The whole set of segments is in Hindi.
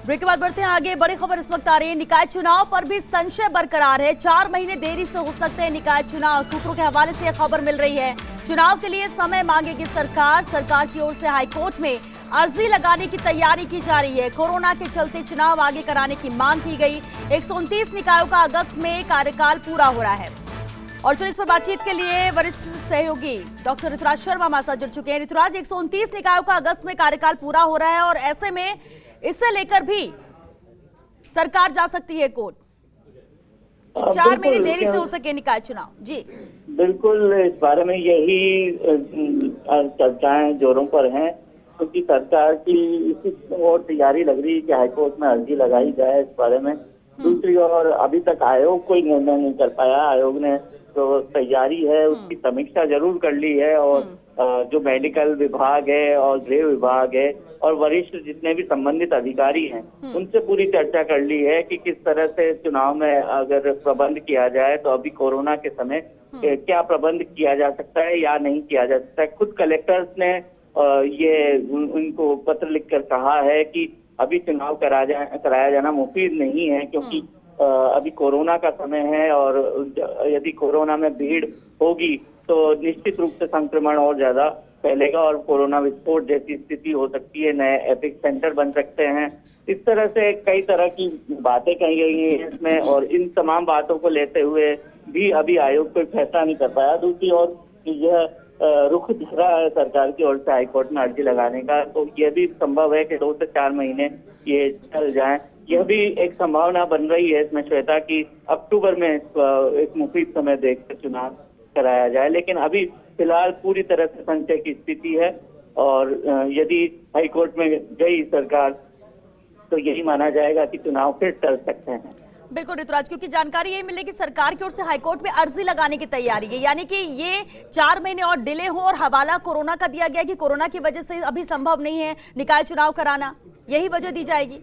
ब्रेक के बाद बढ़ते हैं आगे। बड़ी खबर इस वक्त आ रही है, निकाय चुनाव पर भी संशय बरकरार है। 4 महीने देरी से हो सकते हैं निकाय चुनाव। सूत्रों के हवाले से यह खबर मिल रही है। चुनाव के लिए समय मांगेगी सरकार। सरकार की ओर से हाईकोर्ट में अर्जी लगाने की तैयारी की जा रही है। कोरोना के चलते चुनाव आगे कराने की मांग की गई। 129 निकायों का अगस्त में कार्यकाल पूरा हो रहा है। और चलिए इस पर बातचीत के लिए वरिष्ठ सहयोगी डॉक्टर ऋतुराज शर्मा हमारे साथ जुड़ चुके हैं। ऋतुराज, 129 निकायों का अगस्त में कार्यकाल पूरा हो रहा है और ऐसे में इसे लेकर भी सरकार जा सकती है कोर्ट। 4 महीने देरी से हो सके निकाय चुनाव। जी बिल्कुल, इस बारे में यही चर्चाएं जोरों पर हैं, क्योंकि सरकार की इसी और तैयारी लग रही है कि हाईकोर्ट में अर्जी लगाई जाए इस बारे में। दूसरी ओर अभी तक आयोग कोई निर्णय नहीं कर पाया। आयोग ने तो तैयारी है, उसकी समीक्षा जरूर कर ली है और जो मेडिकल विभाग है और गृह विभाग है और वरिष्ठ जितने भी संबंधित अधिकारी हैं उनसे पूरी चर्चा कर ली है कि किस तरह से चुनाव में अगर प्रबंध किया जाए तो अभी कोरोना के समय क्या प्रबंध किया जा सकता है या नहीं किया जा सकता है। खुद कलेक्टर्स ने ये उनको पत्र लिखकर कहा है कि अभी चुनाव कराया जाना मुफीद नहीं है, क्योंकि अभी कोरोना का समय है और यदि कोरोना में भीड़ होगी तो निश्चित रूप से संक्रमण और ज्यादा फैलेगा और कोरोना विस्फोट जैसी स्थिति हो सकती है। नए एपिक सेंटर बन सकते हैं। इस तरह से कई तरह की बातें कही गई हैं इसमें, और इन तमाम बातों को लेते हुए भी अभी आयोग कोई फैसला नहीं कर पाया। दूसरी ओर यह रुख दिख रहा है सरकार की ओर से हाईकोर्ट में अर्जी लगाने का, तो यह भी संभव है कि 2 से 4 महीने ये चल जाए। यह भी एक संभावना बन रही है इसमें श्वेता की अक्टूबर में एक मुफीद समय देखकर चुनाव कराया जाए, लेकिन अभी फिलहाल पूरी तरह से संशय की स्थिति है। और यदि हाईकोर्ट में गई सरकार तो यही माना जाएगा कि चुनाव फिर टल सकते हैं। बिल्कुल ऋतुराज, क्योंकि जानकारी यही मिले कि सरकार की ओर से हाईकोर्ट में अर्जी लगाने की तैयारी है, यानी कि ये 4 महीने और डिले हो और हवाला कोरोना का दिया गया कि कोरोना की वजह से अभी संभव नहीं है निकाय चुनाव कराना, यही वजह दी जाएगी।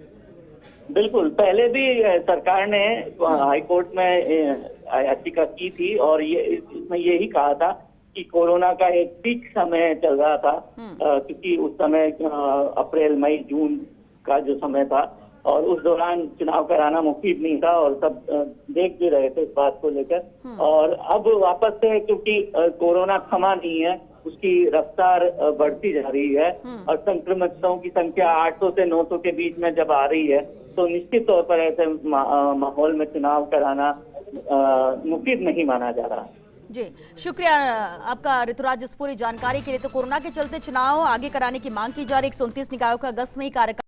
बिल्कुल, पहले भी सरकार ने हाईकोर्ट में याचिका की थी और ये इसमें यही कहा था कि कोरोना का एक पीक समय चल रहा था, क्योंकि उस समय अप्रैल मई जून का जो समय था और उस दौरान चुनाव कराना मुफीद नहीं था और सब देख भी रहे थे इस बात को लेकर। और अब वापस से क्योंकि कोरोना थमा नहीं है, उसकी रफ्तार बढ़ती जा रही है और संक्रमितों की संख्या 800 से 900 के बीच में जब आ रही है तो निश्चित तौर पर ऐसे माहौल में चुनाव कराना मुफीद नहीं माना जा रहा। जी शुक्रिया आपका ऋतुराज इस पूरी जानकारी के लिए। तो कोरोना के चलते चुनाव आगे कराने की मांग की जा रही। 129 निकायों का अगस्त में ही कार्यकाल